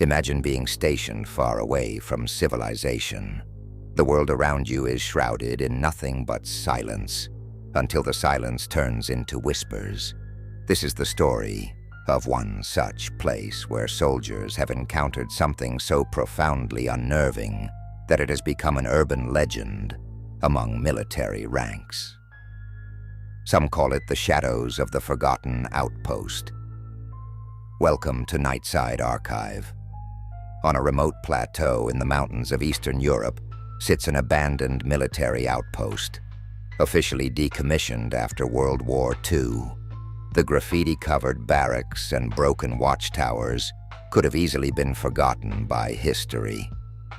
Imagine being stationed far away from civilization. The world around you is shrouded in nothing but silence, until the silence turns into whispers. This is the story of one such place where soldiers have encountered something so profoundly unnerving that it has become an urban legend among military ranks. Some call it the shadows of the Forgotten Outpost. Welcome to Nightside Archive. On a remote plateau in the mountains of Eastern Europe sits an abandoned military outpost, officially decommissioned after World War II. The graffiti-covered barracks and broken watchtowers could have easily been forgotten by history,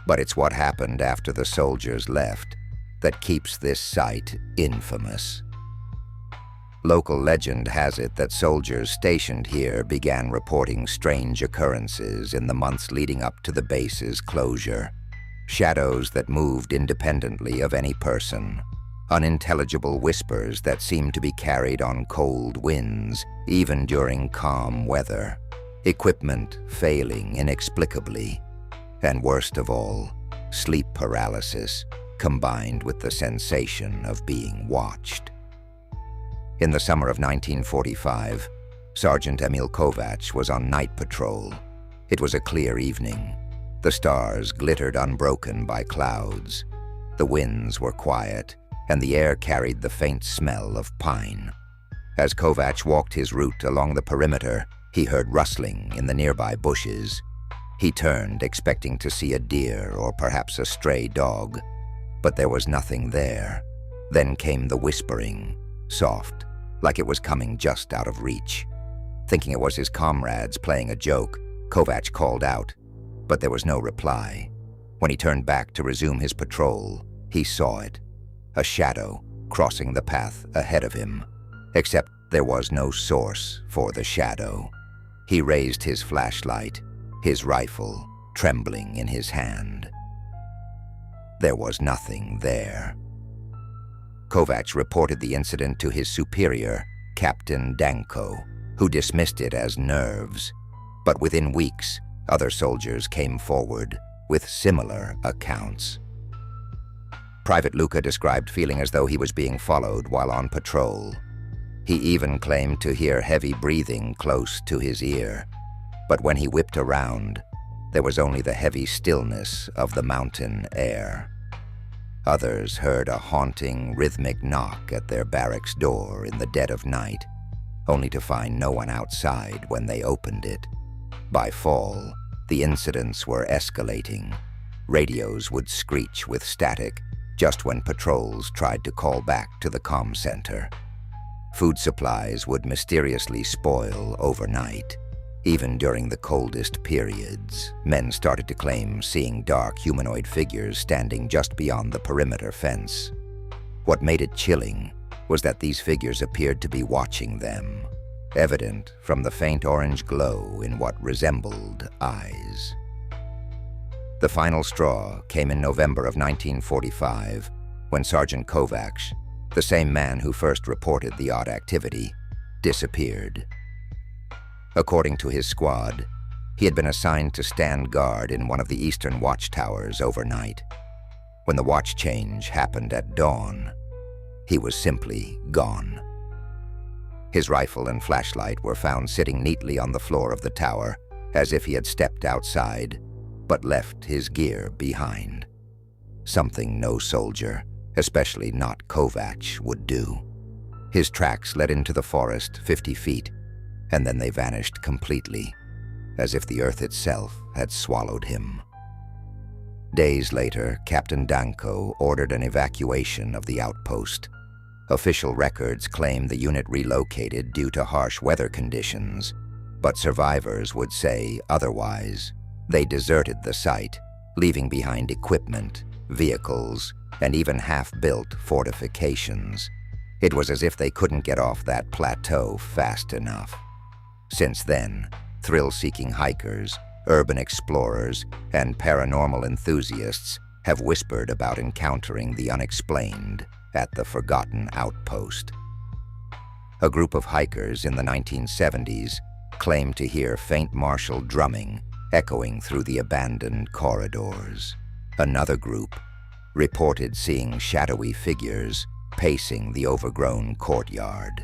but it's what happened after the soldiers left that keeps this site infamous. Local legend has it that soldiers stationed here began reporting strange occurrences in the months leading up to the base's closure. Shadows that moved independently of any person. Unintelligible whispers that seemed to be carried on cold winds, even during calm weather. Equipment failing inexplicably. And worst of all, sleep paralysis, combined with the sensation of being watched. In the summer of 1945, Sergeant Emil Kovac was on night patrol. It was a clear evening. The stars glittered unbroken by clouds. The winds were quiet, and the air carried the faint smell of pine. As Kovac walked his route along the perimeter, he heard rustling in the nearby bushes. He turned, expecting to see a deer or perhaps a stray dog, but there was nothing there. Then came the whispering, soft, like it was coming just out of reach. Thinking it was his comrades playing a joke, Kovac called out, but there was no reply. When he turned back to resume his patrol, he saw it, a shadow crossing the path ahead of him, except there was no source for the shadow. He raised his flashlight, his rifle trembling in his hand. There was nothing there. Kovac reported the incident to his superior, Captain Danko, who dismissed it as nerves. But within weeks, other soldiers came forward with similar accounts. Private Luka described feeling as though he was being followed while on patrol. He even claimed to hear heavy breathing close to his ear. But when he whipped around, there was only the heavy stillness of the mountain air. Others heard a haunting, rhythmic knock at their barracks door in the dead of night, only to find no one outside when they opened it. By fall, the incidents were escalating. Radios would screech with static just when patrols tried to call back to the comm center. Food supplies would mysteriously spoil overnight. Even during the coldest periods, men started to claim seeing dark humanoid figures standing just beyond the perimeter fence. What made it chilling was that these figures appeared to be watching them, evident from the faint orange glow in what resembled eyes. The final straw came in November of 1945, when Sergeant Kovac, the same man who first reported the odd activity, disappeared. According to his squad, he had been assigned to stand guard in one of the eastern watchtowers overnight. When the watch change happened at dawn, he was simply gone. His rifle and flashlight were found sitting neatly on the floor of the tower, as if he had stepped outside, but left his gear behind. Something no soldier, especially not Kovac, would do. His tracks led into the forest 50 feet, and then they vanished completely, as if the earth itself had swallowed him. Days later, Captain Danko ordered an evacuation of the outpost. Official records claim the unit relocated due to harsh weather conditions, but survivors would say otherwise. They deserted the site, leaving behind equipment, vehicles, and even half-built fortifications. It was as if they couldn't get off that plateau fast enough. Since then, thrill-seeking hikers, urban explorers, and paranormal enthusiasts have whispered about encountering the unexplained at the Forgotten Outpost. A group of hikers in the 1970s claimed to hear faint martial drumming echoing through the abandoned corridors. Another group reported seeing shadowy figures pacing the overgrown courtyard.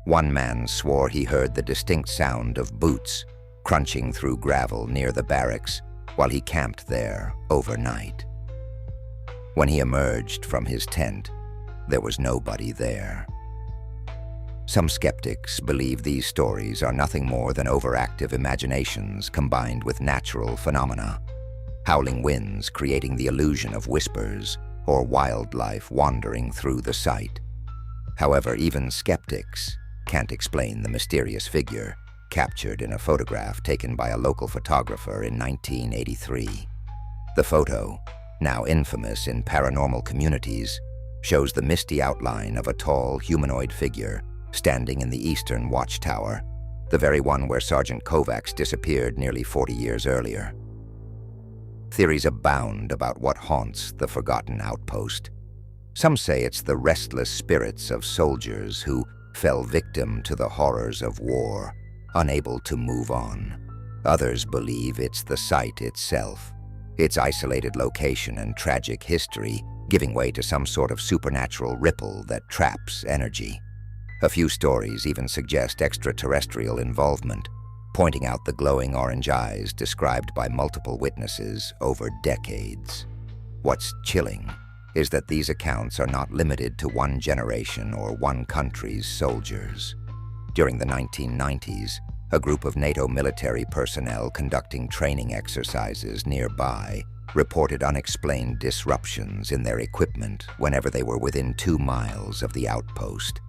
One man swore he heard the distinct sound of boots crunching through gravel near the barracks while he camped there overnight. When he emerged from his tent, there was nobody there. Some skeptics believe these stories are nothing more than overactive imaginations combined with natural phenomena, howling winds creating the illusion of whispers or wildlife wandering through the site. However, even skeptics can't explain the mysterious figure captured in a photograph taken by a local photographer in 1983. The photo, now infamous in paranormal communities, shows the misty outline of a tall humanoid figure standing in the eastern watchtower, the very one where Sergeant Kovacs disappeared nearly 40 years earlier. Theories abound about what haunts the Forgotten Outpost. Some say it's the restless spirits of soldiers who fell victim to the horrors of war, unable to move on. Others believe it's the site itself, its isolated location and tragic history giving way to some sort of supernatural ripple that traps energy. A few stories even suggest extraterrestrial involvement, pointing out the glowing orange eyes described by multiple witnesses over decades. What's chilling is that these accounts are not limited to one generation or one country's soldiers. During the 1990s, a group of NATO military personnel conducting training exercises nearby reported unexplained disruptions in their equipment whenever they were within 2 miles of the outpost.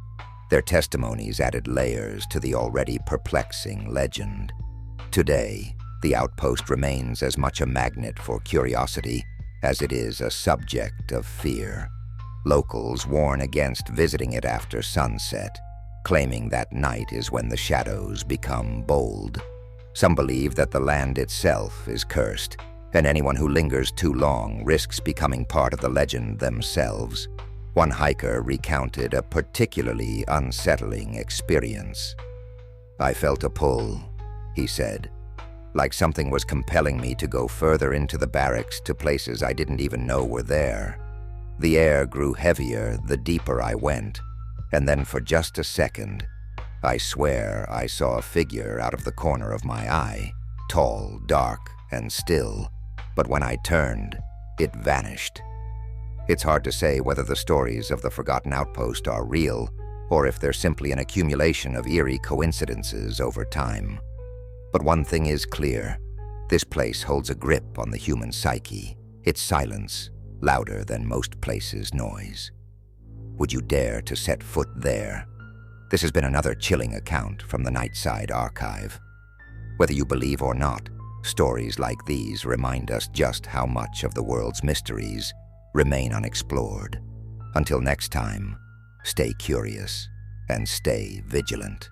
Their testimonies added layers to the already perplexing legend. Today, the outpost remains as much a magnet for curiosity as it is a subject of fear. Locals warn against visiting it after sunset, claiming that night is when the shadows become bold. Some believe that the land itself is cursed, and anyone who lingers too long risks becoming part of the legend themselves. One hiker recounted a particularly unsettling experience. "I felt a pull," he said, "like something was compelling me to go further into the barracks to places I didn't even know were there. The air grew heavier the deeper I went, and then for just a second, I swear I saw a figure out of the corner of my eye, tall, dark, and still, but when I turned, it vanished." It's hard to say whether the stories of the Forgotten Outpost are real, or if they're simply an accumulation of eerie coincidences over time. But one thing is clear: this place holds a grip on the human psyche, its silence louder than most places' noise. Would you dare to set foot there? This has been another chilling account from the Nightside Archive. Whether you believe or not, stories like these remind us just how much of the world's mysteries remain unexplored. Until next time, stay curious and stay vigilant.